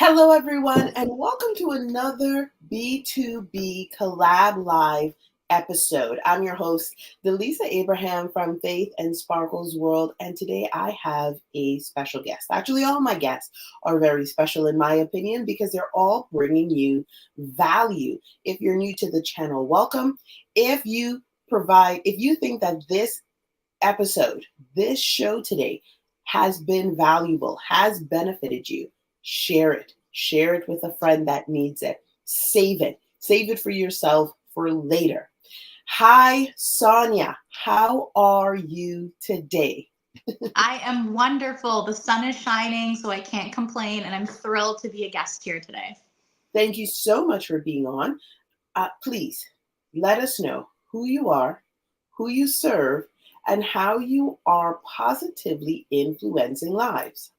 Hello, everyone, and welcome to another B2B Collab Live episode. I'm your host, Delisa Abraham from Faith and Sparkles World, and today I have a special guest. Actually, all my guests are very special in my opinion because they're all bringing you value. If you're new to the channel, welcome. If you think that this episode, this show today has been valuable, has benefited you, share it. Share it with a friend that needs it. Save it. Save it for yourself for later. Hi, Sonia. How are you today? I am wonderful. The sun is shining, so I can't complain, and I'm thrilled to be a guest here today. Thank you so much for being on. Please let us know who you are, who you serve, and how you are positively influencing lives.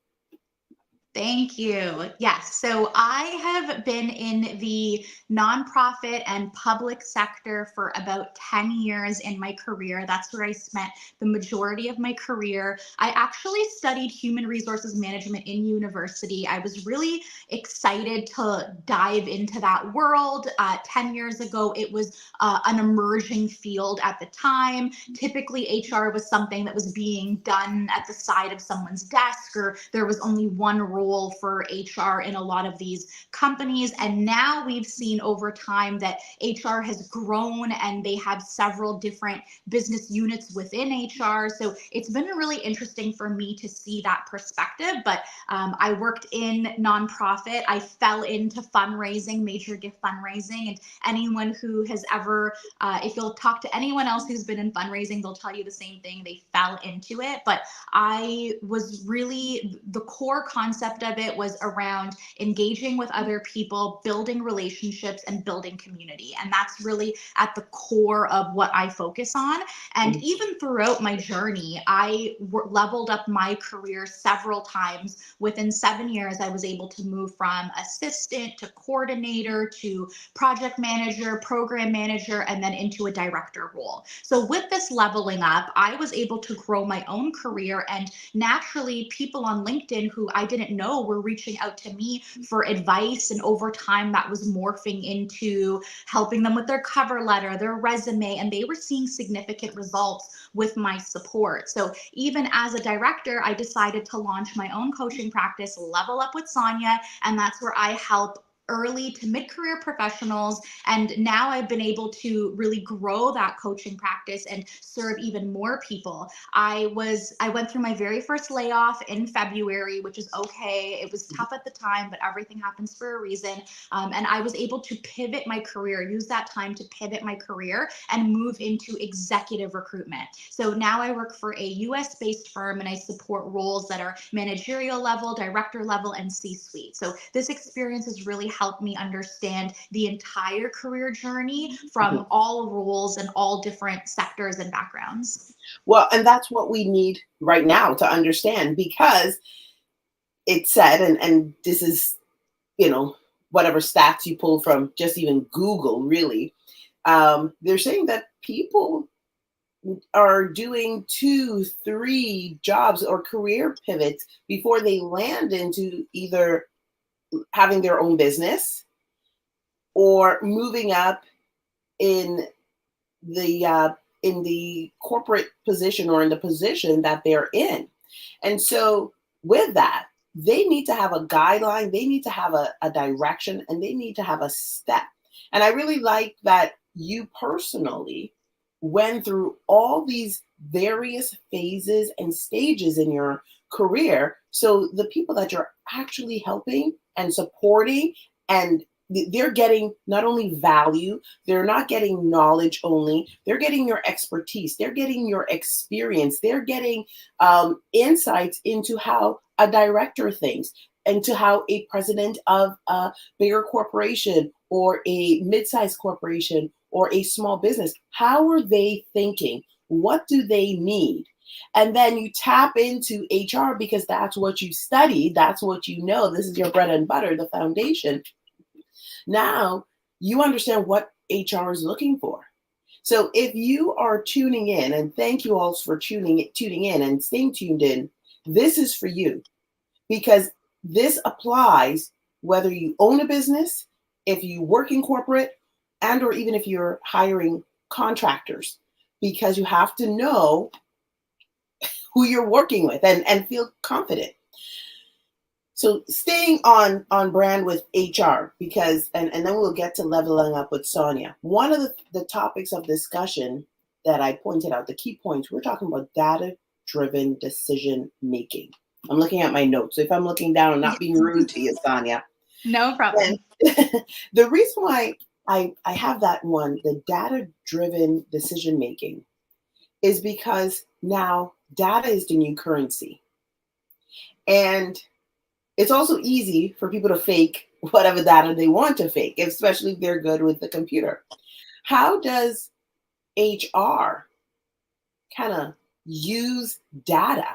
Thank you. Yes. So I have been in the nonprofit and public sector for about 10 years in my career. That's where I spent the majority of my career. I actually studied human resources management in university. I was really excited to dive into that world. 10 years ago, it was an emerging field at the time. Typically, HR was something that was being done at the side of someone's desk, or there was only one role for HR in a lot of these companies. And now we've seen over time that HR has grown and they have several different business units within HR. So it's been really interesting for me to see that perspective. But I worked in nonprofit. I fell into fundraising, major gift fundraising. And anyone who has ever, if you'll talk to anyone else who's been in fundraising, they'll tell you the same thing. They fell into it. But I was really, the core concept of it was around engaging with other people, building relationships, and building community. And that's really at the core of what I focus on. And even throughout my journey, I leveled up my career several times. Within 7 years, I was able to move from assistant to coordinator to project manager, program manager, and then into a director role. So with this leveling up, I was able to grow my own career, and naturally people on LinkedIn who I didn't know were reaching out to me for advice, and over time that was morphing into helping them with their cover letter, their resume, and they were seeing significant results with my support. So even as a director, I decided to launch my own coaching practice, Level Up with Sonia, and that's where I help early to mid-career professionals. And now I've been able to really grow that coaching practice and serve even more people. I went through my very first layoff in February, which is okay. It was tough at the time, but everything happens for a reason. And I was able to pivot my career, use that time to pivot my career and move into executive recruitment. So now I work for a US-based firm and I support roles that are managerial level, director level, and C-suite. So this experience has really helped me understand the entire career journey from all roles and all different sectors and backgrounds. Well, and that's what we need right now to understand, because it said, and this is, whatever stats you pull from just even Google, really, they're saying that people are doing 2-3 jobs or career pivots before they land into either having their own business or moving up in the corporate position or in the position that they're in. And so with that, they need to have a guideline, they need to have a direction, and they need to have a step. And I really like that you personally went through all these various phases and stages in your career. So the people that you're actually helping and supporting, and they're getting not only value, they're not getting knowledge only, they're getting your expertise, they're getting your experience, they're getting insights into how a director thinks, into how a president of a bigger corporation or a mid-sized corporation or a small business, how are they thinking? What do they need? And then you tap into HR because that's what you studied, that's what you know, this is your bread and butter, the foundation. Now you understand what HR is looking for. So if you are tuning in, and thank you all for tuning in and staying tuned in, this is for you, because this applies whether you own a business, if you work in corporate, and or even if you're hiring contractors, because you have to know who you're working with and feel confident. So staying on brand with HR, because and then we'll get to leveling up with Sonia. One of the topics of discussion that I pointed out, the key points, we're talking about data-driven decision making. I'm looking at my notes. So if I'm looking down, I'm not being rude to you, Sonia. No problem. The reason why I have that one, the data-driven decision making, is because now data is the new currency. And it's also easy for people to fake whatever data they want to fake, especially if they're good with the computer. How does HR kind of use data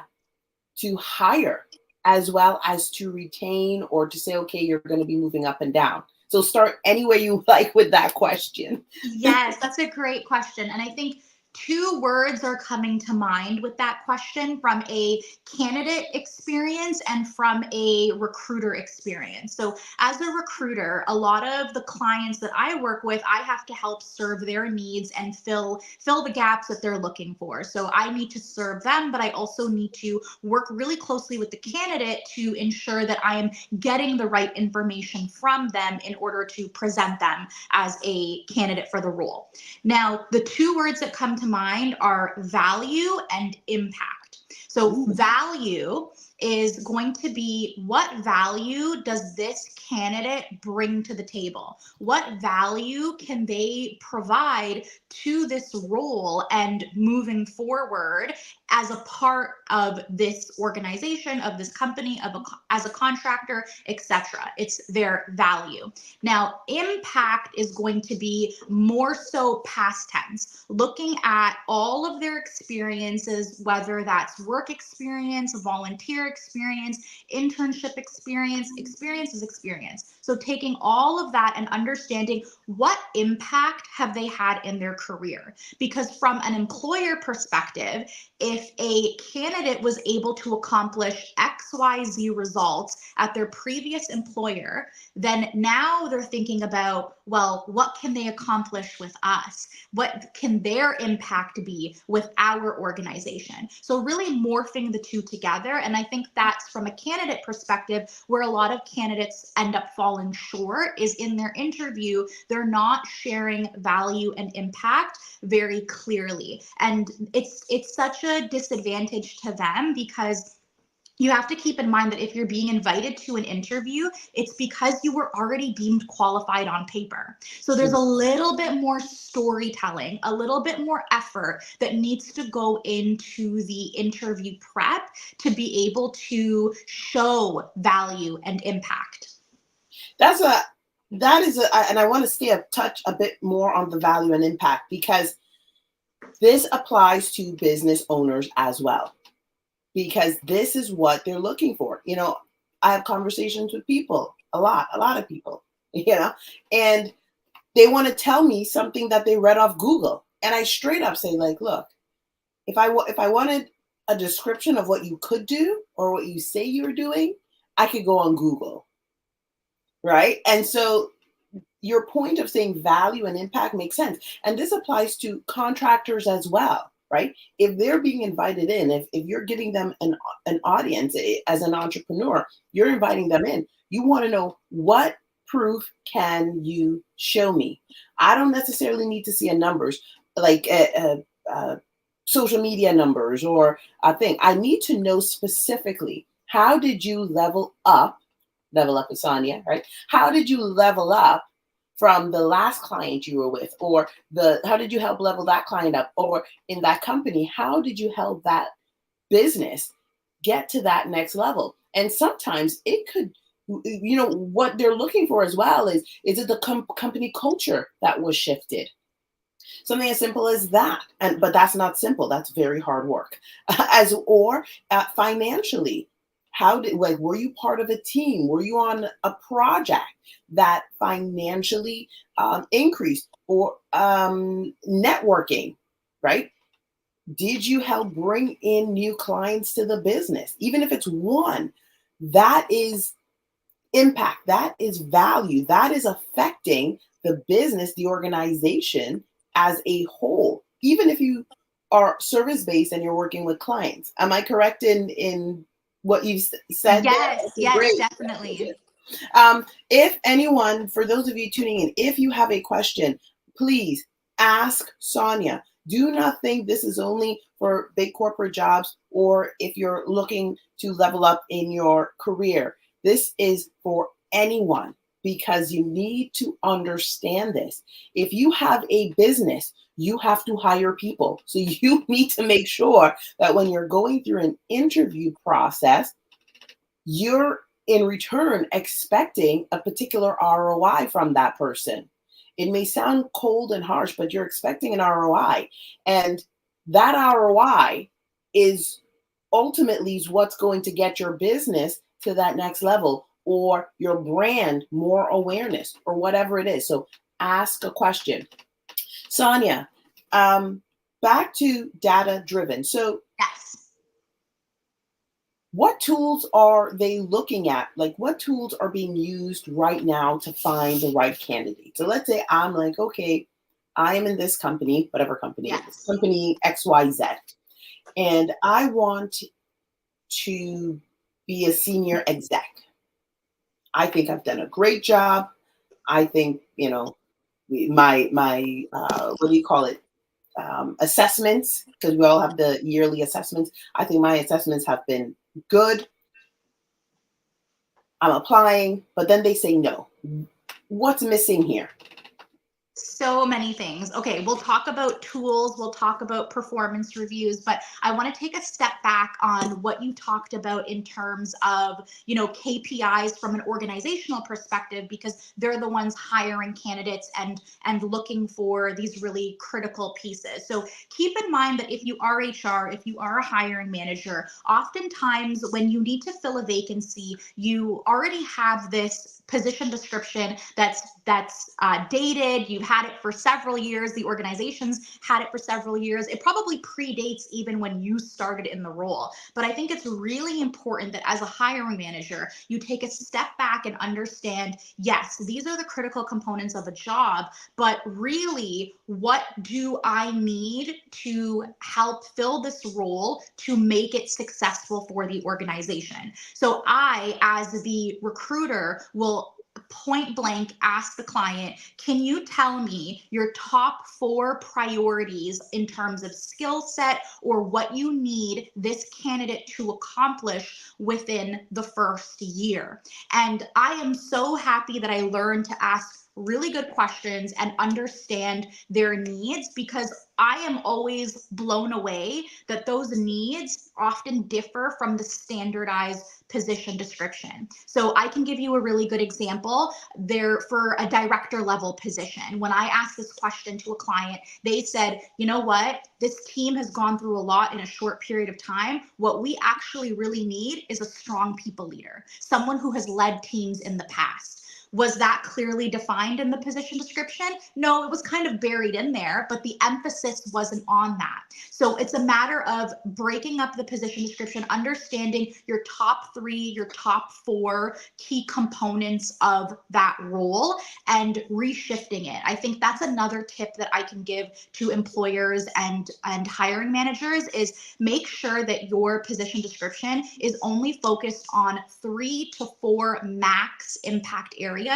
to hire as well as to retain or to say, okay, you're going to be moving up and down? So start anywhere you like with that question. Yes, that's a great question. And I think two words are coming to mind with that question, from a candidate experience and from a recruiter experience. So as a recruiter, a lot of the clients that I work with, I have to help serve their needs and fill the gaps that they're looking for. So I need to serve them, but I also need to work really closely with the candidate to ensure that I am getting the right information from them in order to present them as a candidate for the role. Now, the two words that come to mind are value and impact. So value is going to be, what value does this candidate bring to the table? What value can they provide to this role and moving forward as a part of this organization, of this company, as a contractor, etc. It's their value. Now, impact is going to be more so past tense, looking at all of their experiences, whether that's work experience, volunteer experience, internship experience. Experience is experience. So taking all of that and understanding what impact have they had in their career. Because from an employer perspective, if a candidate was able to accomplish XYZ results at their previous employer, then now they're thinking about, well, what can they accomplish with us? What can their impact be with our organization? So really morphing the two together. And I think that's, from a candidate perspective, where a lot of candidates end up falling short, is in their interview, they're not sharing value and impact very clearly. And it's such a disadvantage to them, because you have to keep in mind that if you're being invited to an interview, it's because you were already deemed qualified on paper. So there's a little bit more storytelling, a little bit more effort that needs to go into the interview prep to be able to show value and impact. And I want to stay a bit more on the value and impact, because this applies to business owners as well, because this is what they're looking for. I have conversations with people, a lot of people, and they want to tell me something that they read off Google. And I straight up say, like, look, if I wanted a description of what you could do or what you say you're doing, I could go on Google. Right. And so your point of saying value and impact makes sense. And this applies to contractors as well, right? If they're being invited in, if you're giving them an audience as an entrepreneur, you're inviting them in. You want to know, what proof can you show me? I don't necessarily need to see a numbers, like social media numbers or a thing. I need to know specifically, how did you level up with Sonia, right? How did you level up from the last client you were with, or how did you help level that client up, or in that company, how did you help that business get to that next level? And sometimes it could, what they're looking for as well is it the company culture that was shifted? Something as simple as that. But that's not simple. That's very hard work. Financially, were you part of a team? Were you on a project that financially increased, or networking, right? Did you help bring in new clients to the business? Even if it's one, that is impact, that is value, that is affecting the business, the organization as a whole, even if you are service-based and you're working with clients. Am I correct in what you've said there? Yes, Okay, yes, great. definitely. If anyone, for those of you tuning in, if you have a question, please ask Sonia. Do not think this is only for big corporate jobs or if you're looking to level up in your career. This is for anyone because you need to understand this. If you have a business, you have to hire people. So you need to make sure that when you're going through an interview process, you're in return expecting a particular ROI from that person. It may sound cold and harsh, but you're expecting an ROI. And that ROI is ultimately what's going to get your business to that next level or your brand more awareness or whatever it is. So ask a question. Sonia, back to data driven. So Yes. what tools are they looking at? Like what tools are being used right now to find the right candidate? So let's say I'm like, okay, I am in this company, whatever company it is, Yes. company XYZ, and I want to be a senior exec. I think I've done a great job. I think, my what do you call it? Assessments, because we all have the yearly assessments. I think my assessments have been good. I'm applying, but then they say no. What's missing here? So many things. Okay, we'll talk about tools, we'll talk about performance reviews, but I want to take a step back on what you talked about in terms of, KPIs from an organizational perspective, because they're the ones hiring candidates and looking for these really critical pieces. So keep in mind that if you are HR, if you are a hiring manager, oftentimes when you need to fill a vacancy, you already have this position description that's dated. You've had it for several years. The organization's had it for several years. It probably predates even when you started in the role. But I think it's really important that as a hiring manager, you take a step back and understand, yes, these are the critical components of a job, but really, what do I need to help fill this role to make it successful for the organization? So I, as the recruiter, will point blank ask the client, can you tell me your top 4 priorities in terms of skill set or what you need this candidate to accomplish within the first year? And I am so happy that I learned to ask really good questions and understand their needs, because I am always blown away that those needs often differ from the standardized position description. So I can give you a really good example there for a director level position. When I asked this question to a client, they said, you know what, this team has gone through a lot in a short period of time. What we actually really need is a strong people leader, someone who has led teams in the past. Was that clearly defined in the position description? No, it was kind of buried in there, but the emphasis wasn't on that. So it's a matter of breaking up the position description, understanding your top 3, your top 4 key components of that role and reshifting it. I think that's another tip that I can give to employers and hiring managers is make sure that your position description is only focused on 3 to 4 max impact areas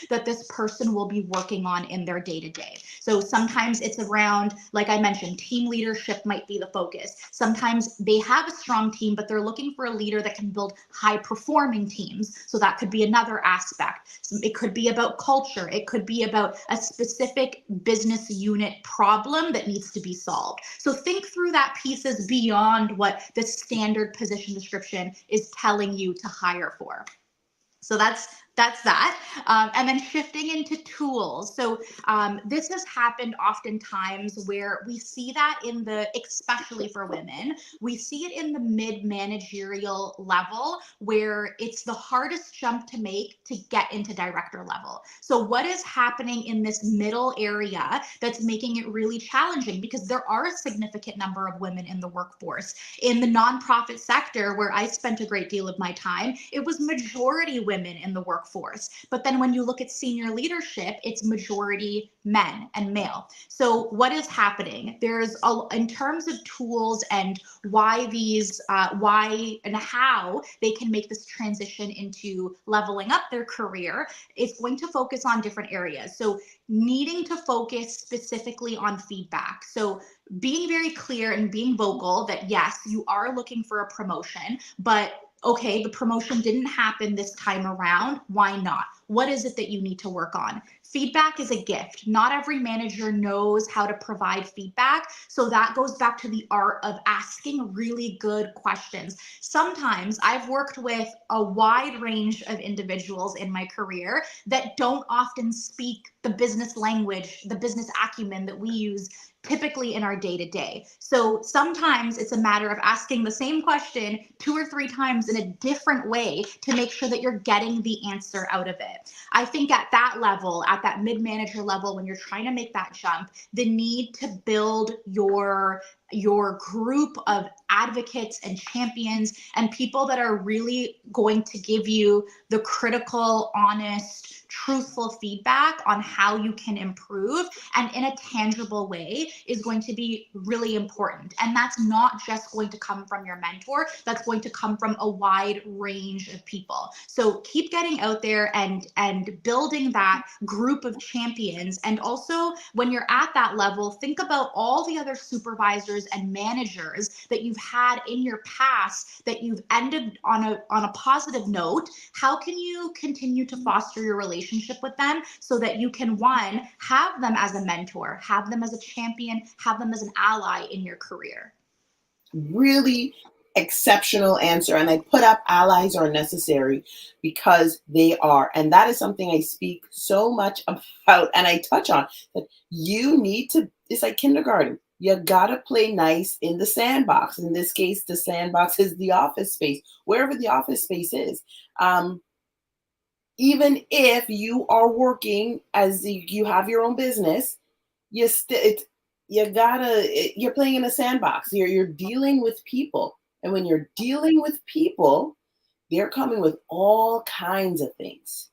that this person will be working on in their day-to-day. So sometimes it's around, like I mentioned, team leadership might be the focus. Sometimes they have a strong team, but they're looking for a leader that can build high-performing teams. So that could be another aspect. So it could be about culture. It could be about a specific business unit problem that needs to be solved. So think through that pieces beyond what the standard position description is telling you to hire for. So that's that. And then shifting into tools. So this has happened oftentimes where we see that especially for women, we see it in the mid-managerial level where it's the hardest jump to make to get into director level. So what is happening in this middle area that's making it really challenging? Because there are a significant number of women in the workforce. In the nonprofit sector, where I spent a great deal of my time, it was majority women in the workforce workforce. But then when you look at senior leadership, it's majority men and male. So what is happening? In terms of tools and why and how they can make this transition into leveling up their career, it's going to focus on different areas. So needing to focus specifically on feedback. So being very clear and being vocal that yes, you are looking for a promotion, but okay, the promotion didn't happen this time around. Why not? What is it that you need to work on? Feedback is a gift. Not every manager knows how to provide feedback. So that goes back to the art of asking really good questions. Sometimes I've worked with a wide range of individuals in my career that don't often speak the business language, the business acumen that we use typically in our day-to-day. So sometimes it's a matter of asking the same question 2 or 3 times in a different way to make sure that you're getting the answer out of it. I think at that level, at that mid-manager level, when you're trying to make that jump, the need to build your group of advocates and champions and people that are really going to give you the critical, honest, truthful feedback on how you can improve and in a tangible way is going to be really important. And that's not just going to come from your mentor, that's going to come from a wide range of people. So keep getting out there and building that group of champions. And also when you're at that level, think about all the other supervisors and managers that you've had in your past that you've ended on a positive note. How can you continue to foster your relationship with them so that you can, one, have them as a mentor, have them as a champion, have them as an ally in your career? Really exceptional answer. And I put up allies are necessary because they are. And that is something I speak so much about and I touch on that you need to, it's like kindergarten. You gotta play nice in the sandbox. In this case, the sandbox is the office space, wherever the office space is. Even if you are working as you have your own business, you're playing in a sandbox. You're dealing with people. And when you're dealing with people, they're coming with all kinds of things.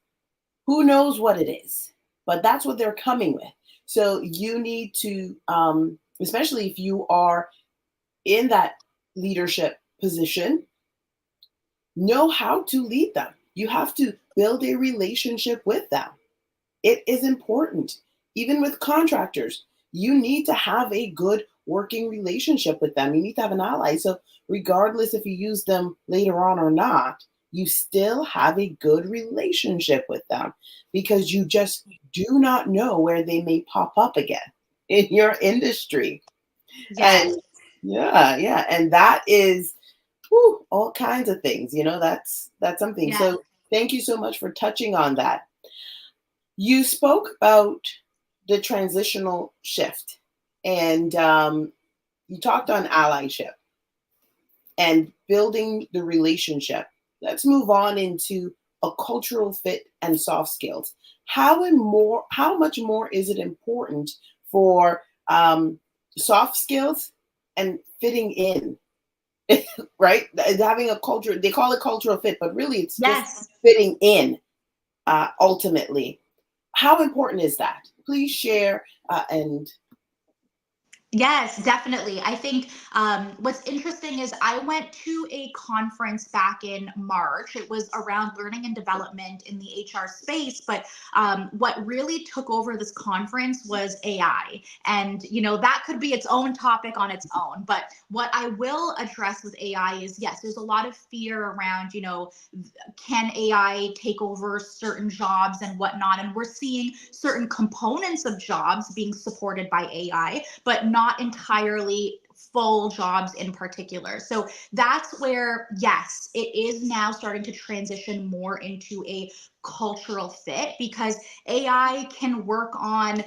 Who knows what it is? But that's what they're coming with. So you need to, especially if you are in that leadership position, know how to lead them. You have to build a relationship with them. It is important. Even with contractors, you need to have a good working relationship with them. You need to have an ally. So regardless if you use them later on or not, you still have a good relationship with them because you just do not know where they may pop up again in your industry. Yes. And yeah. And that is all kinds of things, that's something. Yes. So thank you so much for touching on that. You spoke about the transitional shift and you talked on allyship and building the relationship. Let's move on into a cultural fit and soft skills. How much more is it important for soft skills and fitting in? Right? Having a culture, they call it cultural fit, but really it's just fitting in ultimately. How important is that? Please share and Yes, definitely. I think what's interesting is I went to a conference back in March. It was around learning and development in the HR space, but what really took over this conference was AI. And, that could be its own topic on its own. But what I will address with AI is, yes, there's a lot of fear around, can AI take over certain jobs and whatnot? And we're seeing certain components of jobs being supported by AI, but not entirely full jobs in particular. So that's where, yes, it is now starting to transition more into a cultural fit because AI can work on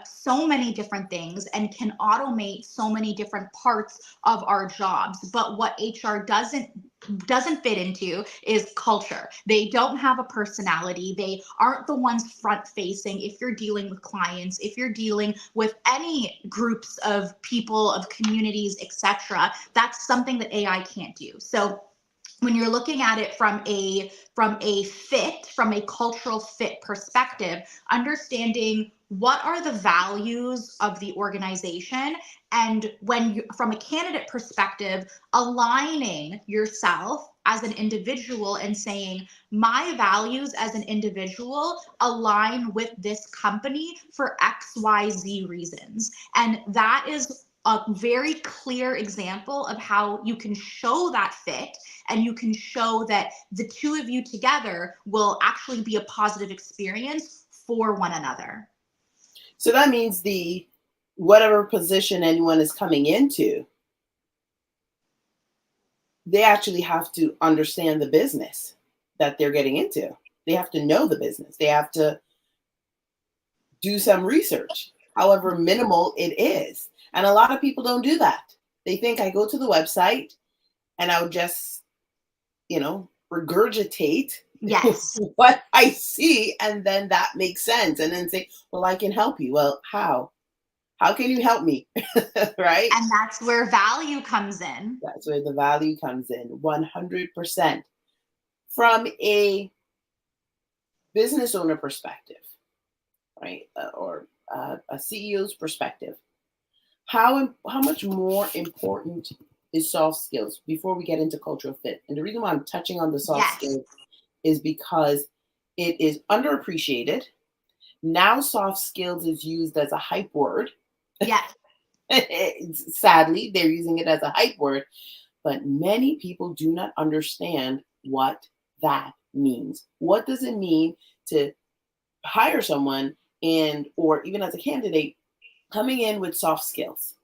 so many different things and can automate so many different parts of our jobs. But what HR doesn't fit into is culture. They don't have a personality. They aren't the ones front facing. If you're dealing with clients, if you're dealing with any groups of people, of communities, etc., that's something that AI can't do. So when you're looking at it from a cultural fit perspective, understanding what are the values of the organization, and when you, from a candidate perspective, aligning yourself as an individual and saying, my values as an individual align with this company for XYZ reasons. And that is a very clear example of how you can show that fit, and you can show that the two of you together will actually be a positive experience for one another. So that means whatever position anyone is coming into, they actually have to understand the business that they're getting into. They have to know the business. They have to do some research, however minimal it is. And a lot of people don't do that. They think I go to the website and I'll just, regurgitate what I see, and then that makes sense. And then say, well, I can help you. Well, how? How can you help me? Right? And that's where value comes in. That's where the value comes in, 100%. From a business owner perspective, right? Or a CEO's perspective, how much more important is soft skills before we get into cultural fit? And the reason why I'm touching on the soft skills is because it is underappreciated. Now soft skills is used as a hype word. Yes. Sadly, they're using it as a hype word, but many people do not understand what that means. What does it mean to hire someone or even as a candidate coming in with soft skills?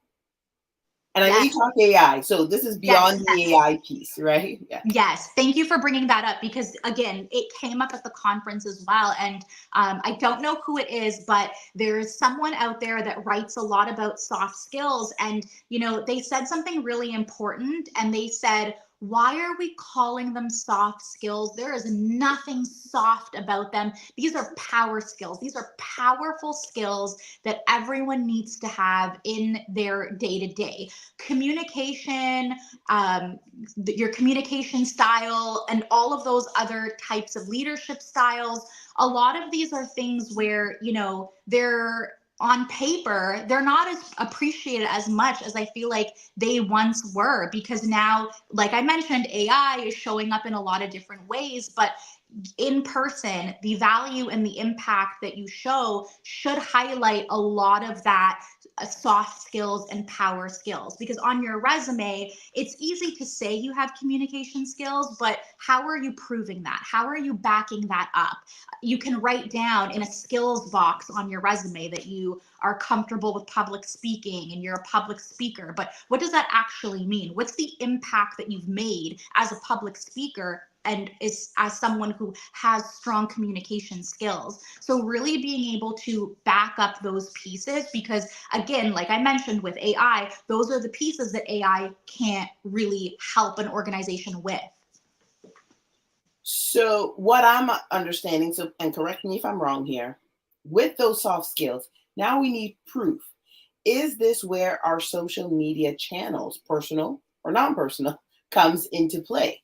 And I know you talk AI, so this is beyond the AI piece, right? Yeah. Yes. Thank you for bringing that up, because again, it came up at the conference as well. And I don't know who it is, but there's someone out there that writes a lot about soft skills. And, they said something really important, and they said, why are we calling them soft skills? There is nothing soft about them. These are power skills. These are powerful skills that everyone needs to have in their day-to-day. Communication, your communication style, and all of those other types of leadership styles. A lot of these are things where, they're on paper, they're not as appreciated as much as I feel like they once were, because now, like I mentioned, AI is showing up in a lot of different ways, but in person, the value and the impact that you show should highlight a lot of that soft skills and power skills. Because on your resume, it's easy to say you have communication skills, but how are you proving that? How are you backing that up? You can write down in a skills box on your resume that you are comfortable with public speaking and you're a public speaker, but what does that actually mean? What's the impact that you've made as a public speaker and as someone who has strong communication skills? So really being able to back up those pieces, because again, like I mentioned with AI, those are the pieces that AI can't really help an organization with. So what I'm understanding, and correct me if I'm wrong here, with those soft skills, now we need proof. Is this where our social media channels, personal or non-personal, comes into play?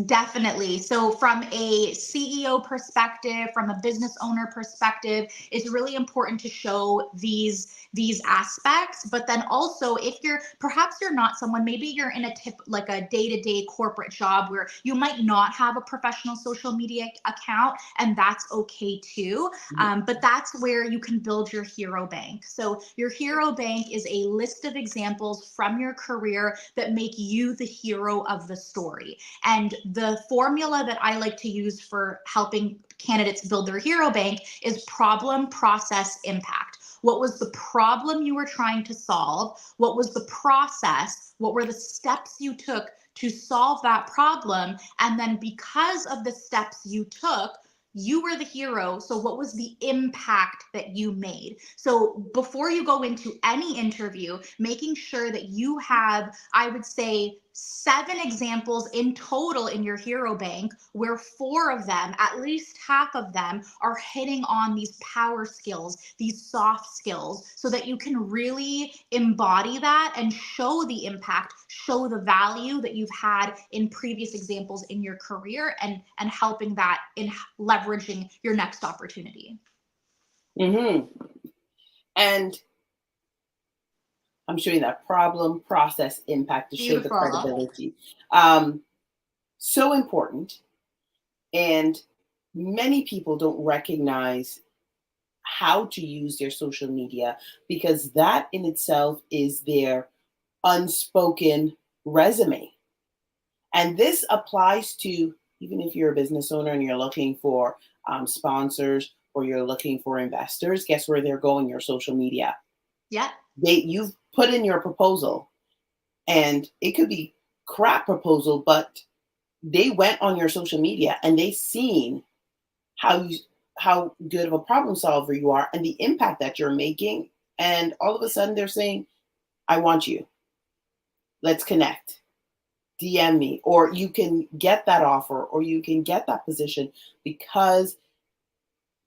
Definitely. So from a CEO perspective, from a business owner perspective, it's really important to show these aspects. But then also, if perhaps you're not someone, maybe you're in like a day-to-day corporate job where you might not have a professional social media account, and that's okay too. But that's where you can build your hero bank. So your hero bank is a list of examples from your career that make you the hero of the story. And the formula that I like to use for helping candidates build their hero bank is problem, process, impact. What was the problem you were trying to solve? What was the process? What were the steps you took to solve that problem? And then because of the steps you took, you were the hero. So what was the impact that you made? So before you go into any interview, making sure that you have, I would say, 7 examples in total in your hero bank where 4 of them, at least half of them, are hitting on these power skills, these soft skills, so that you can really embody that and show the impact, show the value that you've had in previous examples in your career, and helping that in leveraging your next opportunity. Mm-hmm. And I'm showing that problem, process, impact to show the Beautiful. credibility. So important. And many people don't recognize how to use their social media, because that in itself is their unspoken resume. And this applies to, even if you're a business owner and you're looking for sponsors or you're looking for investors, guess where they're going? Your social media. Yeah. You've put in your proposal, and it could be crap proposal, but they went on your social media and they seen how good of a problem solver you are and the impact that you're making. And all of a sudden they're saying, I want you. Let's connect. DM me. Or you can get that offer, or you can get that position because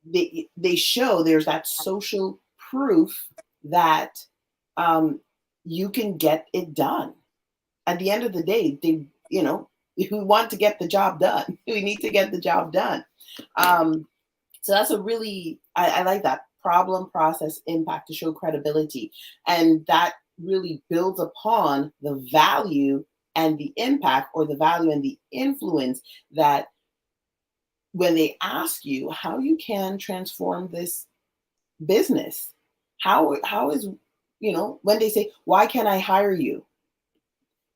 they show there's that social proof that you can get it done. At the end of the day, we want to get the job done. We need to get the job done. So that's a really, I like that problem, process, impact to show credibility. And that really builds upon the value and the impact, or the value and the influence, that when they ask you how you can transform this business, how is, when they say, why can't I hire you?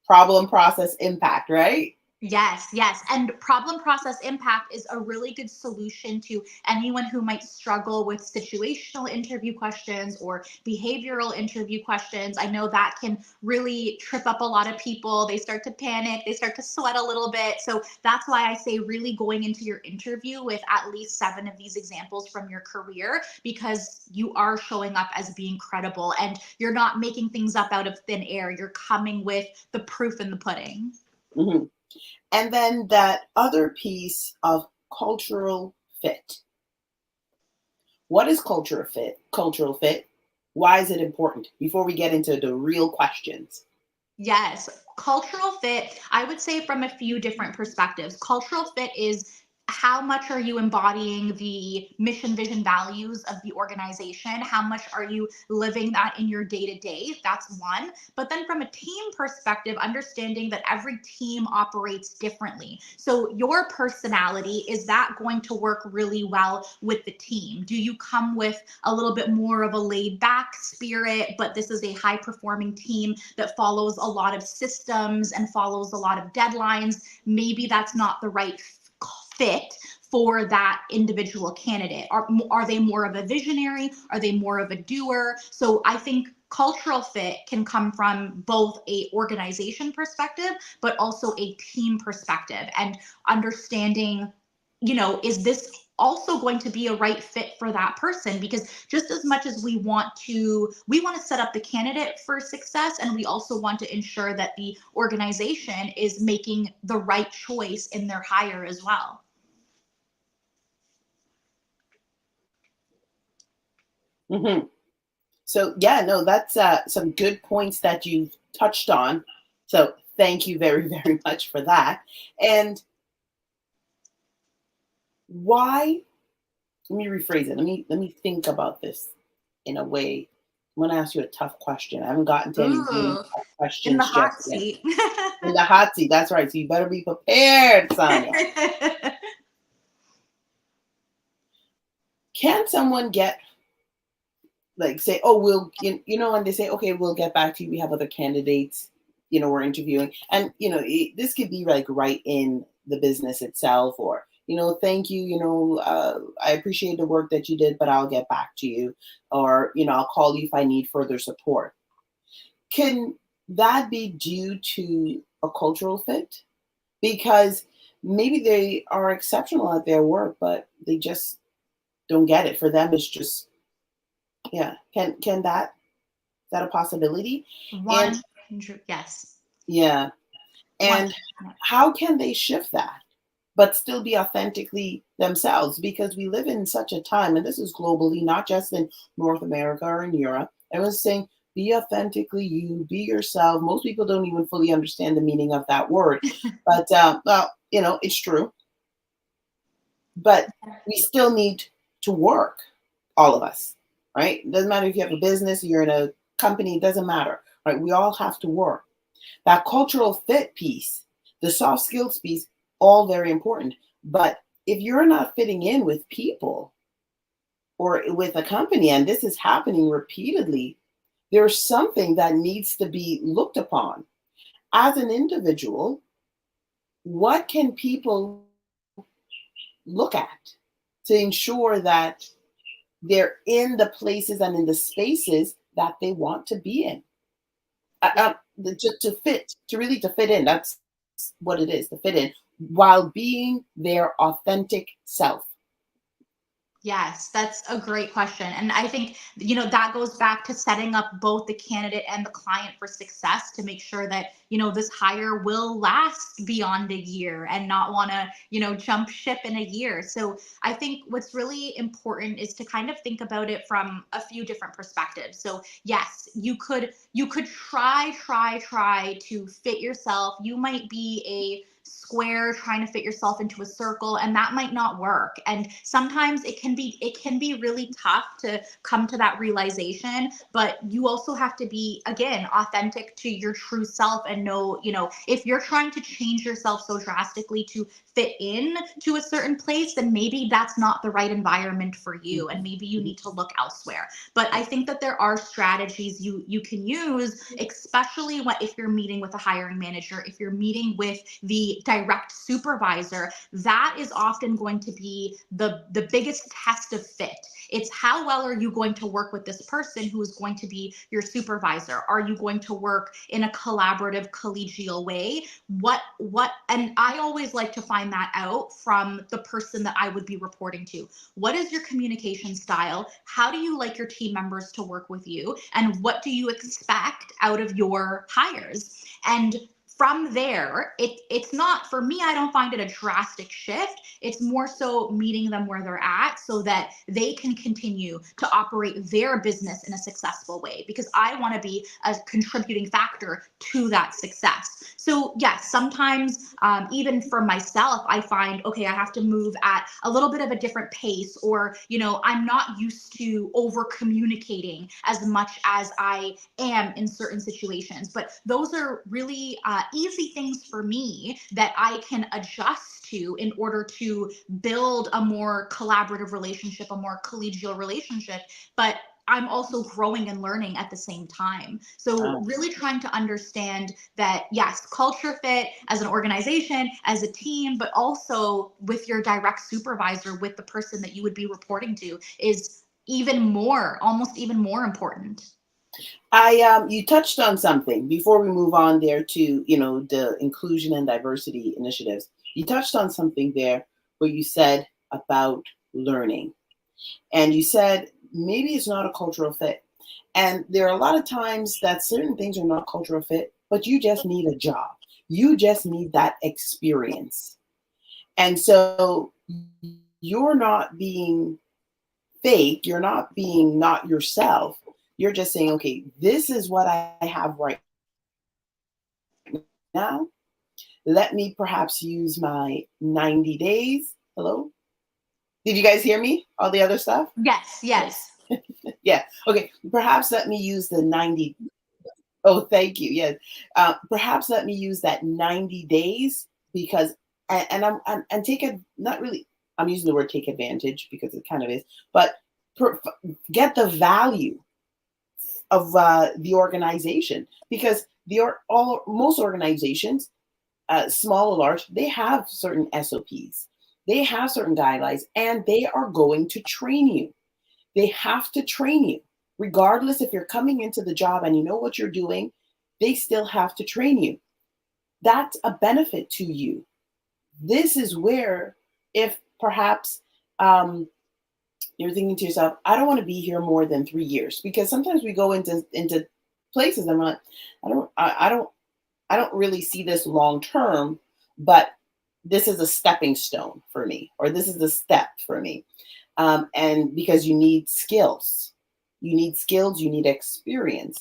Problem, process, impact, right? Yes, yes. And problem, process, impact is a really good solution to anyone who might struggle with situational interview questions or behavioral interview questions. I know that can really trip up a lot of people. They start to panic, they start to sweat a little bit. So that's why I say really going into your interview with at least 7 of these examples from your career, because you are showing up as being credible and you're not making things up out of thin air. You're coming with the proof in the pudding. Mm-hmm. And then that other piece of cultural fit. What is cultural fit? Cultural fit. Why is it important? Before we get into the real questions. Yes, cultural fit, I would say from a few different perspectives. Cultural fit is how much are you embodying the mission, vision, values of the organization? How much are you living that in your day to day? That's one. But then from a team perspective, understanding that every team operates differently. So your personality, is that going to work really well with the team? Do you come with a little bit more of a laid back spirit, but this is a high performing team that follows a lot of systems and follows a lot of deadlines? Maybe that's not the right fit for that individual candidate. Are they more of a visionary? Are they more of a doer? So I think cultural fit can come from both a organization perspective, but also a team perspective, and understanding, is this also going to be a right fit for that person? Because just as much as we want to set up the candidate for success, and we also want to ensure that the organization is making the right choice in their hire as well. Mm-hmm. So yeah, no, that's some good points that you've touched on. So thank you very, very much for that. And why? Let me rephrase it. Let me think about this in a way. I'm going to ask you a tough question. I haven't gotten to any really Ooh, tough in the questions hot just yet. seat. In the hot seat, that's right. So you better be prepared, Sonia. Can someone get, like, say, oh, and they say, okay, we'll get back to you. We have other candidates, we're interviewing. And, this could be like right in the business itself, or, thank you, I appreciate the work that you did, but I'll get back to you. Or, I'll call you if I need further support. Can that be due to a cultural fit? Because maybe they are exceptional at their work, but they just don't get it. For them, it's just, yeah. Can that, is that a possibility? And 100, yes. yeah. And how can they shift that, but still be authentically themselves? Because we live in such a time, and this is globally, not just in North America or in Europe. Everyone's saying, be authentically you, be yourself. Most people don't even fully understand the meaning of that word. But, well, it's true. But we still need to work, all of us, right? It doesn't matter if you have a business, you're in a company, it doesn't matter, right? We all have to work. That cultural fit piece, the soft skills piece, all very important. But if you're not fitting in with people or with a company, and this is happening repeatedly, there's something that needs to be looked upon. As an individual, what can people look at to ensure that they're in the places and in the spaces that they want to be in? To fit in. That's what it is, to fit in while being their authentic self. Yes, that's a great question. And I think, that goes back to setting up both the candidate and the client for success to make sure that, this hire will last beyond a year and not want to, jump ship in a year. So I think what's really important is to kind of think about it from a few different perspectives. So yes, you could try to fit yourself. You might be a square trying to fit yourself into a circle, and that might not work. And sometimes it can be really tough to come to that realization, but you also have to be, again, authentic to your true self and know, if you're trying to change yourself so drastically to fit in to a certain place, then maybe that's not the right environment for you, and maybe you need to look elsewhere. But I think that there are strategies you can use, especially if you're meeting with a hiring manager, if you're meeting with the direct supervisor. That is often going to be the biggest test of fit. It's how well are you going to work with this person who is going to be your supervisor? Are you going to work in a collaborative, collegial way? And I always like to find that out from the person that I would be reporting to. What is your communication style? How do you like your team members to work with you? And what do you expect out of your hires? And from there, it's not, for me, I don't find it a drastic shift. It's more so meeting them where they're at so that they can continue to operate their business in a successful way, because I want to be a contributing factor to that success. So yes, sometimes even for myself, I find, okay, I have to move at a little bit of a different pace, or, I'm not used to over communicating as much as I am in certain situations. But those are really easy things for me that I can adjust to in order to build a more collaborative relationship, a more collegial relationship. But I'm also growing and learning at the same time. So really trying to understand that, yes, culture fit as an organization, as a team, but also with your direct supervisor, with the person that you would be reporting to, is almost even more important. You touched on something before we move on there to, the inclusion and diversity initiatives. You touched on something there where you said about learning, and you said maybe it's not a cultural fit. And there are a lot of times that certain things are not cultural fit, but you just need a job. You just need that experience. And so you're not being fake. You're not being not yourself. You're just saying, okay, this is what I have right now. Let me perhaps use my 90 days. Hello? Did you guys hear me? All the other stuff? Yes. Yeah. Okay. Perhaps let me use the 90. Oh, thank you. Yes. Perhaps let me use that 90 days because, and take it, not really, I'm using the word take advantage because it kind of is, but get the value of the organization, because most organizations, small or large, they have certain SOPs, they have certain guidelines, and they are going to train you. They have to train you, regardless if you're coming into the job and you know what you're doing. They still have to train you. That's a benefit to you. This is where, if perhaps you're thinking to yourself, I don't want to be here more than 3 years, because sometimes we go into places and we're like, I don't I don't really see this long term, but this is a stepping stone for me, or this is a step for me. And because you need skills, you need experience.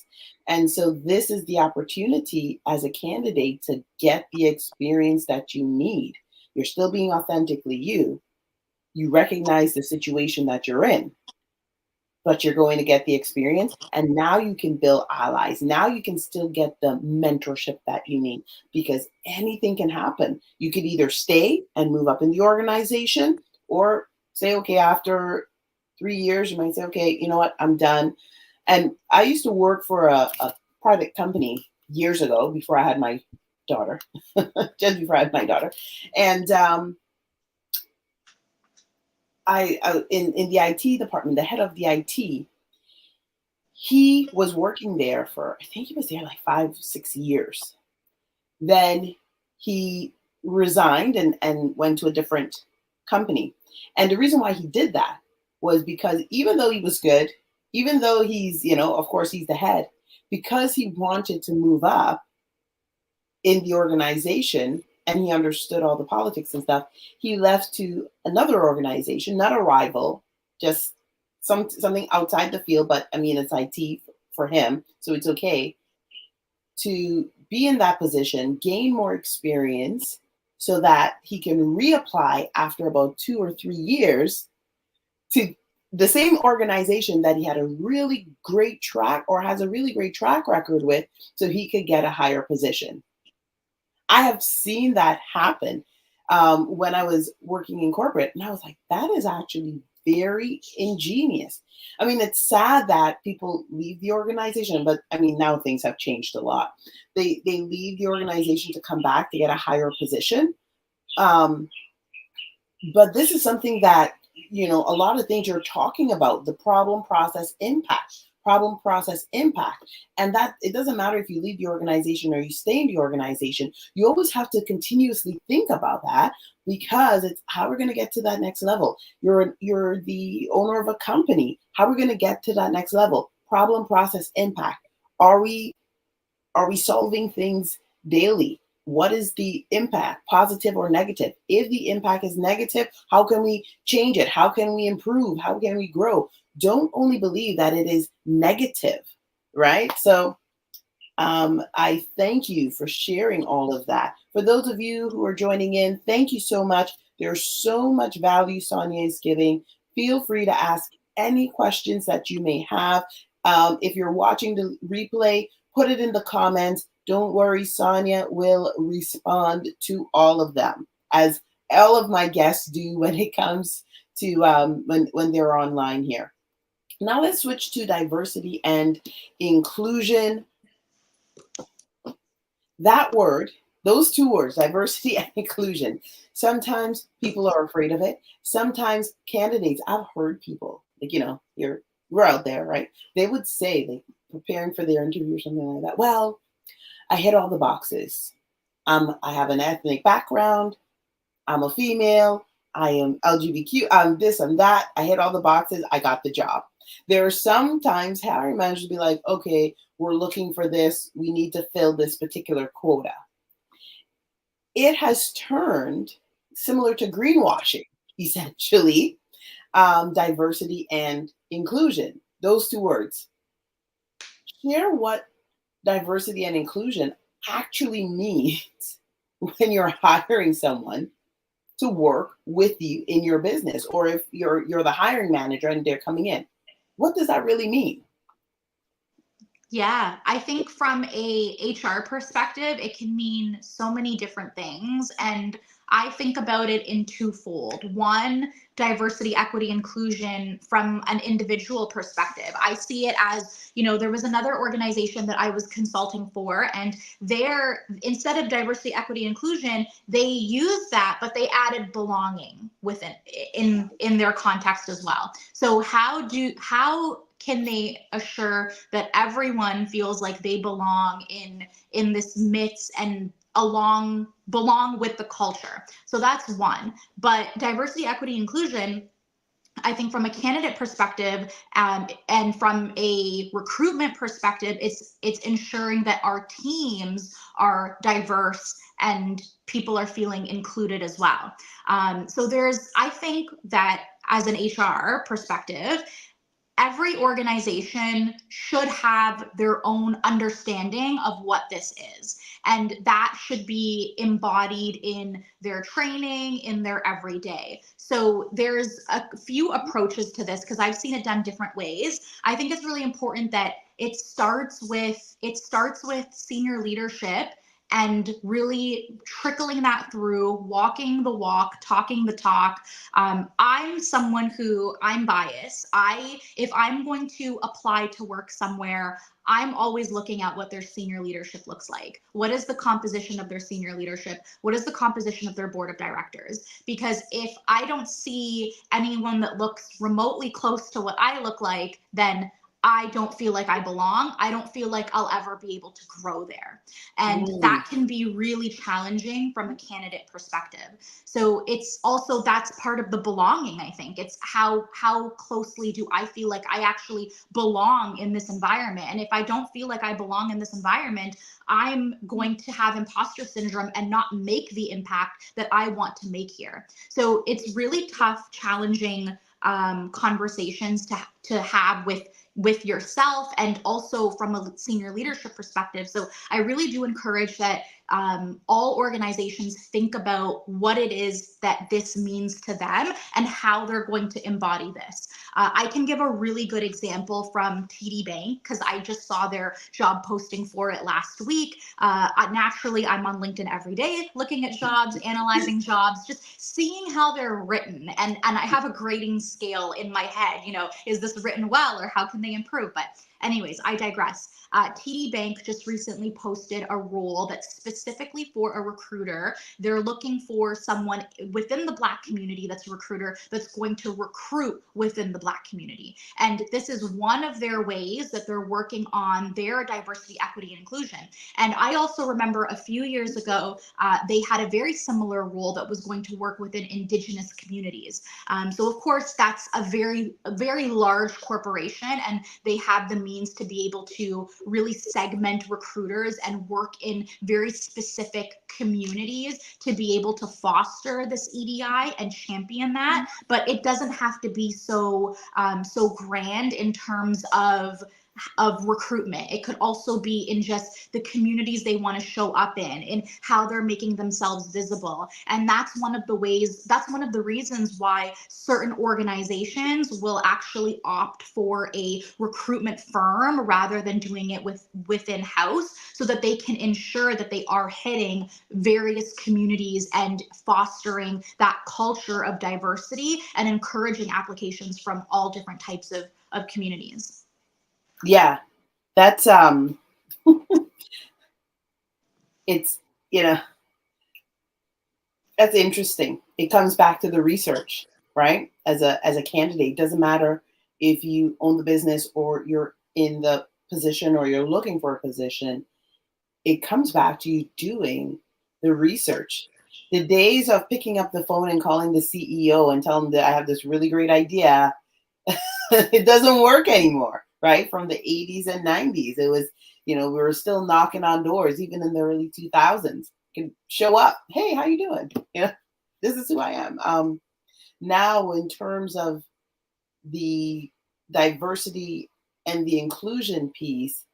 And so this is the opportunity as a candidate to get the experience that you need. You're still being authentically you. You recognize the situation that you're in, but you're going to get the experience. And now you can build allies. Now you can still get the mentorship that you need, because anything can happen. You could either stay and move up in the organization, or say, okay, after 3 years, you might say, okay, you know what, I'm done. And I used to work for a private company years ago before I had my daughter, just before I had my daughter. And in the IT department, the head of the IT, he was working there for, I think he was there like 5, 6 years. Then he resigned and went to a different company. And the reason why he did that was because even though he was good, even though he's, of course he's the head, because he wanted to move up in the organization and he understood all the politics and stuff, he left to another organization, not a rival, just something outside the field, but I mean, it's IT for him, so it's okay to be in that position, gain more experience so that he can reapply after about 2 or 3 years to the same organization that he had a really great track or has a really great track record with, so he could get a higher position. I have seen that happen when I was working in corporate, and I was like, that is actually very ingenious. I mean, it's sad that people leave the organization, but I mean, now things have changed a lot. They leave the organization to come back to get a higher position. Um, but this is something that, a lot of things you're talking about, the problem process impact. And that it doesn't matter if you leave the organization or you stay in the organization, you always have to continuously think about that, because it's how we're going to get to that next level. You're the owner of a company. How are we going to get to that next level? Problem process impact. Are we solving things daily? What is the impact, positive or negative? If the impact is negative, how can we change it? How can we improve? How can we grow? Don't only believe that it is negative, right? So I thank you for sharing all of that. For those of you who are joining in, thank you so much. There's so much value Sonia is giving. Feel free to ask any questions that you may have. If you're watching the replay, put it in the comments. Don't worry, Sonia will respond to all of them, as all of my guests do when it comes to when they're online here. Now let's switch to diversity and inclusion. That word, those two words, diversity and inclusion, sometimes people are afraid of it. Sometimes candidates, I've heard people, like, we're out there, right? They would say, they preparing for their interview or something like that. Well, I hit all the boxes. I have an ethnic background. I'm a female. I am LGBTQ. I'm this, I'm that. I hit all the boxes. I got the job. There are sometimes hiring managers be like, okay, we're looking for this. We need to fill this particular quota. It has turned similar to greenwashing, essentially, diversity and inclusion. Those two words. Share what diversity and inclusion actually means when you're hiring someone to work with you in your business, or if you're the hiring manager and they're coming in. What does that really mean? Yeah, I think from a HR perspective, it can mean so many different things. And I think about it in twofold. One, diversity, equity, inclusion from an individual perspective. I see it as, there was another organization that I was consulting for, and there, instead of diversity, equity, inclusion, they used that, but they added belonging within in their context as well. So how can they assure that everyone feels like they belong in this midst and belong with the culture? So that's one. But diversity, equity, inclusion, I think from a candidate perspective, and from a recruitment perspective, it's ensuring that our teams are diverse and people are feeling included as well. So I think that as an HR perspective, every organization should have their own understanding of what this is. And that should be embodied in their training, in their everyday. So there's a few approaches to this because I've seen it done different ways. I think it's really important that it starts with senior leadership and really trickling that through, walking the walk, talking the talk. I'm someone who I'm biased. If I'm going to apply to work somewhere, I'm always looking at what their senior leadership looks like. What is the composition of their senior leadership? What is the composition of their board of directors? Because if I don't see anyone that looks remotely close to what I look like, then I don't feel like I belong. I don't feel like I'll ever be able to grow there. And that can be really challenging from a candidate perspective. So it's also, that's part of the belonging, I think. It's how closely do I feel like I actually belong in this environment? And if I don't feel like I belong in this environment, I'm going to have imposter syndrome and not make the impact that I want to make here. So it's really tough, challenging conversations to have with yourself and also from a senior leadership perspective. So I really do encourage that all organizations think about what it is that this means to them and how they're going to embody this. I can give a really good example from TD Bank because I just saw their job posting for it last week. Naturally, I'm on LinkedIn every day looking at jobs, analyzing jobs, just seeing how they're written. And I have a grading scale in my head, is this written well or how can they improve? But anyways, I digress. TD Bank just recently posted a role that's specifically for a recruiter. They're looking for someone within the Black community that's a recruiter that's going to recruit within the Black community. And this is one of their ways that they're working on their diversity, equity, and inclusion. And I also remember a few years ago, they had a very similar role that was going to work within Indigenous communities. So of course, that's a very large corporation, and they have the means to be able to really segment recruiters and work in very specific communities to be able to foster this EDI and champion that. But it doesn't have to be so grand in terms of recruitment. It could also be in just the communities they want to show up in how they're making themselves visible. And that's one of the reasons why certain organizations will actually opt for a recruitment firm rather than doing it within house, so that they can ensure that they are hitting various communities and fostering that culture of diversity and encouraging applications from all different types of communities. Yeah, that's it's that's interesting. It comes back to the research, right? As a candidate, it doesn't matter if you own the business or you're in the position or you're looking for a position. It comes back to you doing the research. The days of picking up the phone and calling the CEO and telling them that I have this really great idea, it doesn't work anymore. Right? From the 80s and 90s, it was, we were still knocking on doors, even in the early 2000s. You can show up. Hey, how you doing? This is who I am. Now, in terms of the diversity and the inclusion piece,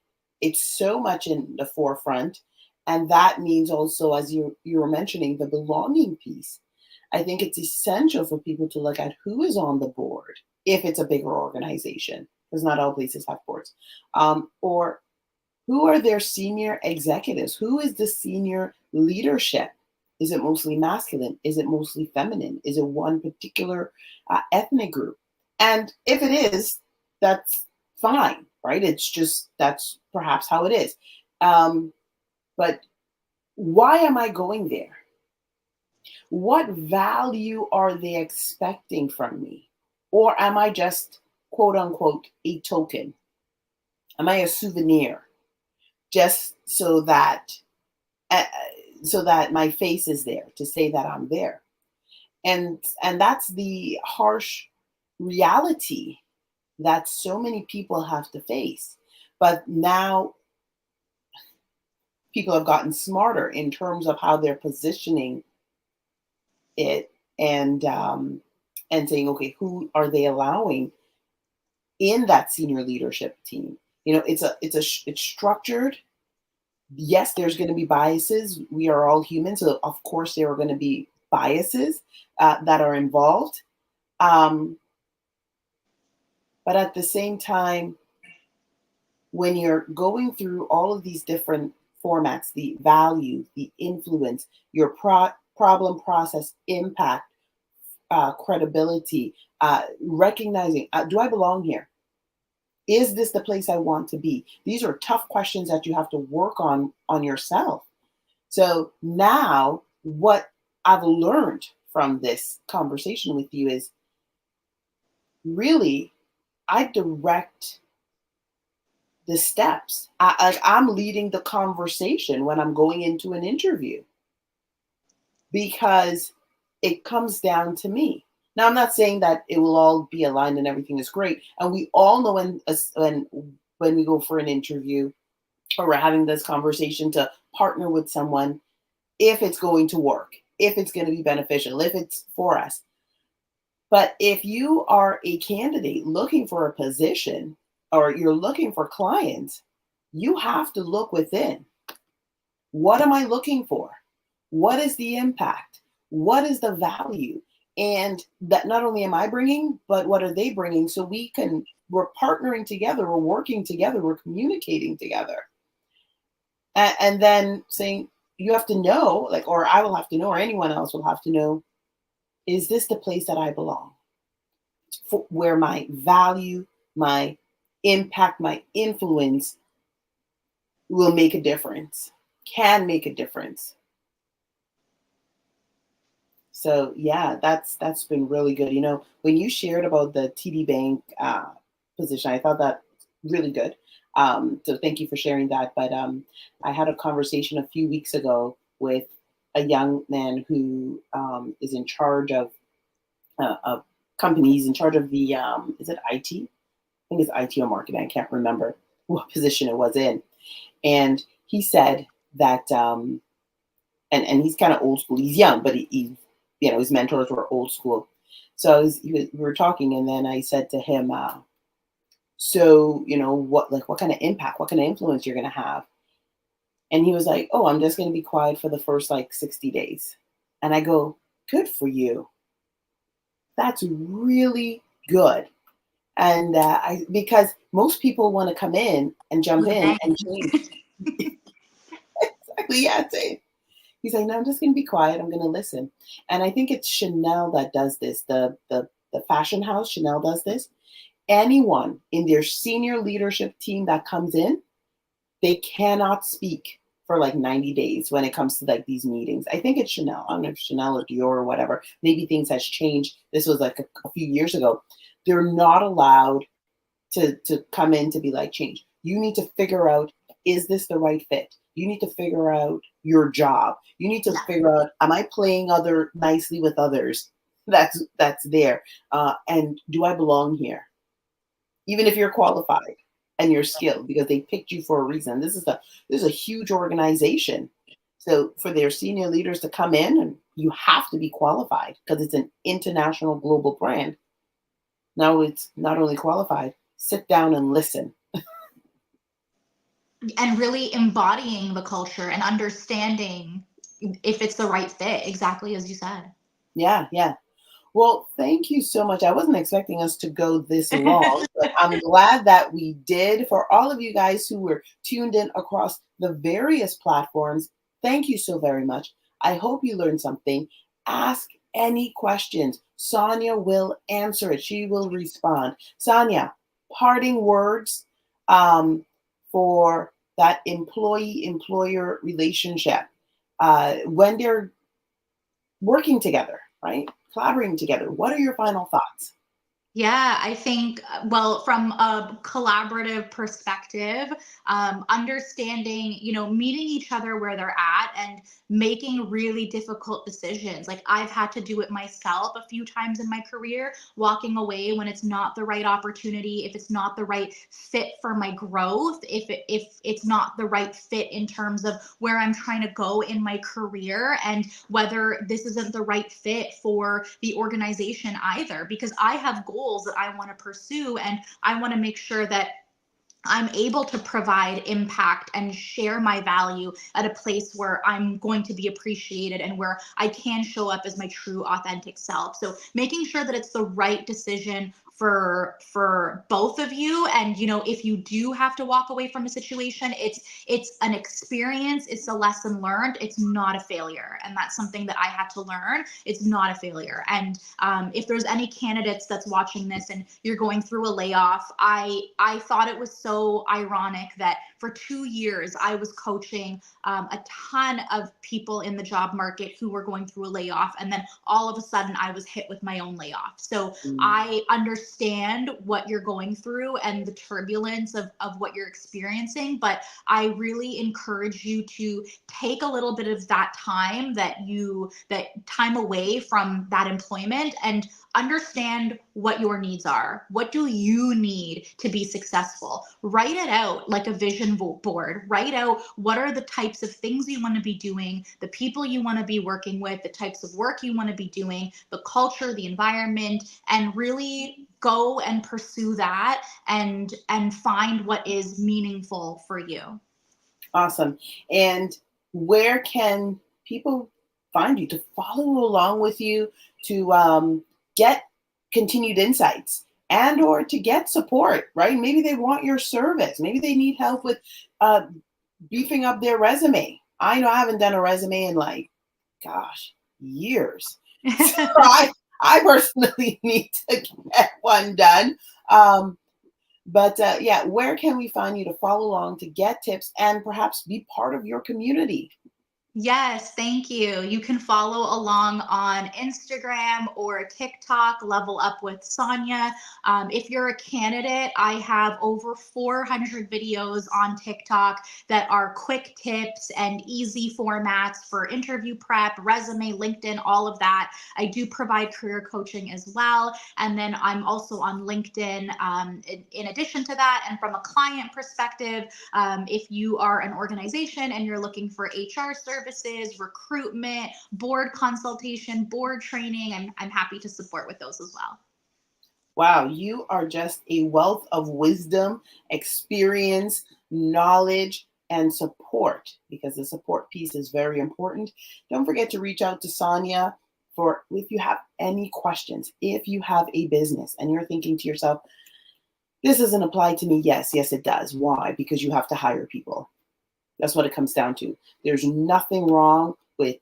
it's so much in the forefront. And that means also, as you were mentioning, the belonging piece. I think it's essential for people to look at who is on the board if it's a bigger organization, because not all places have boards, or who are their senior executives? Who is the senior leadership? Is it mostly masculine? Is it mostly feminine? Is it one particular ethnic group? And if it is, that's fine, right? It's just, that's perhaps how it is. But why am I going there? What value are they expecting from me? Or am I just, quote unquote, a token? Am I a souvenir? Just so that my face is there to say that I'm there. And that's the harsh reality that so many people have to face. But now people have gotten smarter in terms of how they're positioning it, and saying, okay, who are they allowing in that senior leadership team? It's structured. Yes, there's going to be biases. We are all human, so of course there are going to be biases that are involved. But at the same time, when you're going through all of these different formats, the value, the influence, your problem, process, impact, credibility, recognizing, do I belong here? Is this the place I want to be? These are tough questions that you have to work on yourself. So now what I've learned from this conversation with you is really I direct the steps. I'm leading the conversation when I'm going into an interview because it comes down to me. Now, I'm not saying that it will all be aligned and everything is great. And we all know when we go for an interview or we're having this conversation to partner with someone, if it's going to work, if it's going to be beneficial, if it's for us. But if you are a candidate looking for a position or you're looking for clients, you have to look within. What am I looking for? What is the impact? What is the value? And that not only am I bringing, but what are they bringing? So we're partnering together, we're working together, we're communicating together. And then saying, you have to know, or I will have to know, or anyone else will have to know, is this the place that I belong? Where my value, my impact, my influence will make a difference, can make a difference. So yeah, that's been really good. When you shared about the TD Bank position, I thought that really good. So thank you for sharing that. But I had a conversation a few weeks ago with a young man who is in charge of a company. He's in charge of the, is it IT? I think it's IT or marketing. I can't remember what position it was in. And he said that, and he's kind of old school. He's young, but his mentors were old school. So we were talking, and then I said to him, so, what kind of impact, what kind of influence you're going to have? And he was like, oh, I'm just going to be quiet for the first 60 days. And I go, good for you. That's really good. And because most people want to come in and jump in and change. Exactly. Yeah. Same. He's like, no, I'm just going to be quiet. I'm going to listen. And I think it's Chanel that does this. The fashion house, Chanel does this. Anyone in their senior leadership team that comes in, they cannot speak for 90 days when it comes to these meetings. I think it's Chanel. I don't know if Chanel or Dior or whatever. Maybe things has changed. This was a few years ago. They're not allowed to come in to be change. You need to figure out, is this the right fit? You need to figure out your job. You need to figure out, am I playing nicely with others that's there? And do I belong here? Even if you're qualified and you're skilled, because they picked you for a reason. This is a huge organization. So for their senior leaders to come in, and you have to be qualified because it's an international global brand. Now it's not only qualified, sit down and listen. And really embodying the culture and understanding if it's the right fit, exactly as you said. Yeah, yeah. Well, thank you so much. I wasn't expecting us to go this long, but I'm glad that we did. For all of you guys who were tuned in across the various platforms, thank you so very much. I hope you learned something. Ask any questions. Sonia will answer it. She will respond. Sonia, parting words for that employee-employer relationship when they're working together, right? Collaborating together. What are your final thoughts? Yeah, I think, well, from a collaborative perspective, understanding, meeting each other where they're at and making really difficult decisions. Like I've had to do it myself a few times in my career, walking away when it's not the right opportunity, if it's not the right fit for my growth, if it's not the right fit in terms of where I'm trying to go in my career, and whether this isn't the right fit for the organization either, because I have goals that I want to pursue, and I want to make sure that I'm able to provide impact and share my value at a place where I'm going to be appreciated and where I can show up as my true authentic self. So making sure that it's the right decision for both of you. And if you do have to walk away from a situation, it's an experience, it's a lesson learned, it's not a failure. And that's something that I had to learn. It's not a failure. And if there's any candidates that's watching this and you're going through a layoff, I thought it was so ironic that for 2 years I was coaching a ton of people in the job market who were going through a layoff, and then all of a sudden I was hit with my own layoff. So I understand what you're going through and the turbulence of what you're experiencing, but I really encourage you to take a little bit of that time away from that employment and understand what your needs are. What do you need to be successful? Write it out like a vision board. Write out what are the types of things you want to be doing, the people you want to be working with, the types of work you want to be doing, the culture, the environment, and really go and pursue that and find what is meaningful for you. Awesome. And where can people find you to follow along with you, to get continued insights and or to get support, right? Maybe they want your service. Maybe they need help with uh, beefing up their resume. I know I haven't done a resume in years. So I personally need to get one done. But yeah, where can we find you to follow along, to get tips, and perhaps be part of your community? Yes, thank you. You can follow along on Instagram or TikTok, Level Up with Sonia. If you're a candidate, I have over 400 videos on TikTok that are quick tips and easy formats for interview prep, resume, LinkedIn, all of that. I do provide career coaching as well. And then I'm also on LinkedIn in addition to that. And from a client perspective, if you are an organization and you're looking for HR services, recruitment, board consultation, board training, I'm happy to support with those as well. Wow, you are just a wealth of wisdom, experience, knowledge, and support, because the support piece is very important. Don't forget to reach out to Sonia for if you have any questions. If you have a business and you're thinking to yourself, this doesn't apply to me. Yes, it does. Why? Because you have to hire people. That's what it comes down to. There's nothing wrong with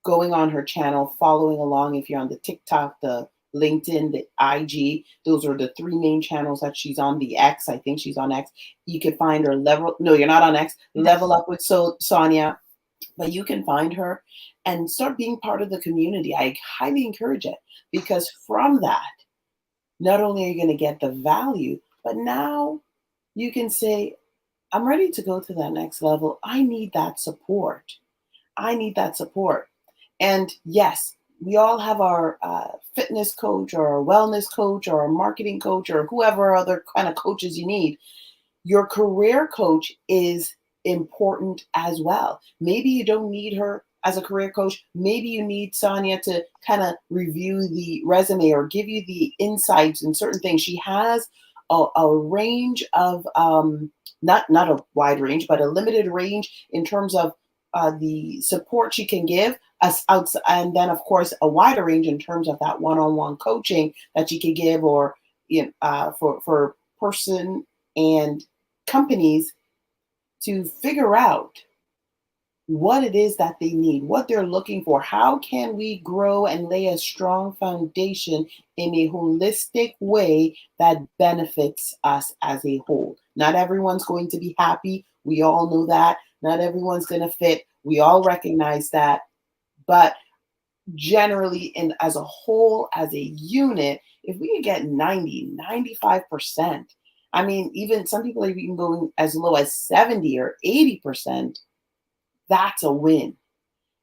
going on her channel, following along. If you're on the TikTok, the LinkedIn, the IG, those are the 3 main channels that she's on. The X, I think she's on X. You can find her no, you're not on X. Level Up with Sonia, but you can find her and start being part of the community. I highly encourage it, because from that, not only are you going to get the value, but now you can say, I'm ready to go to that next level. I need that support. And yes, we all have our fitness coach or our wellness coach or our marketing coach or whoever other kind of coaches you need. Your career coach is important as well. Maybe you don't need her as a career coach. Maybe you need Sonia to kind of review the resume or give you the insights and certain things. She has a range of not a wide range, but a limited range in terms of the support she can give us outside, and then of course a wider range in terms of that one-on-one coaching that she can give, or for person and companies to figure out what it is that they need, what they're looking for. How can we grow and lay a strong foundation in a holistic way that benefits us as a whole? Not everyone's going to be happy. We all know that. Not everyone's going to fit. We all recognize that. But generally, and as a whole, as a unit, if we could get 90, 95%, I mean, even some people are even going as low as 70 or 80%, that's a win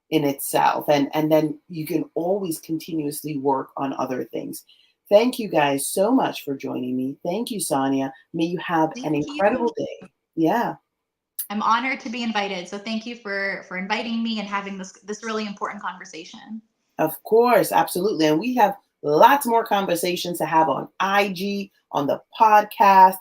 in itself. And then you can always continuously work on other things. Thank you guys so much for joining me. Thank you, Sonia. May you have an Thank you. incredible day. Yeah. I'm honored to be invited. So thank you for inviting me and having this really important conversation. Of course, absolutely. And we have lots more conversations to have on IG, on the podcast,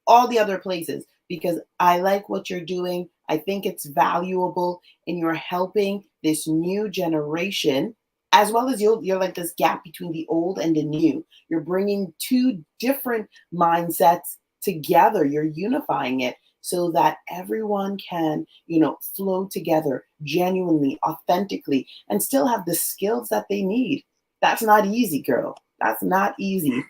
all the other places, because I like what you're doing. I think it's valuable, and you're helping this new generation, as well as you're like this gap between the old and the new. You're bringing two different mindsets together. You're unifying it so that everyone can, flow together genuinely, authentically, and still have the skills that they need. That's not easy, girl. That's not easy.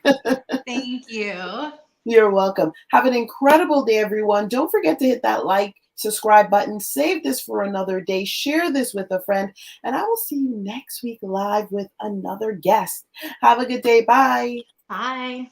Thank you. You're welcome. Have an incredible day, everyone. Don't forget to hit that like, subscribe button. Save this for another day. Share this with a friend. And I will see you next week live with another guest. Have a good day. Bye. Bye.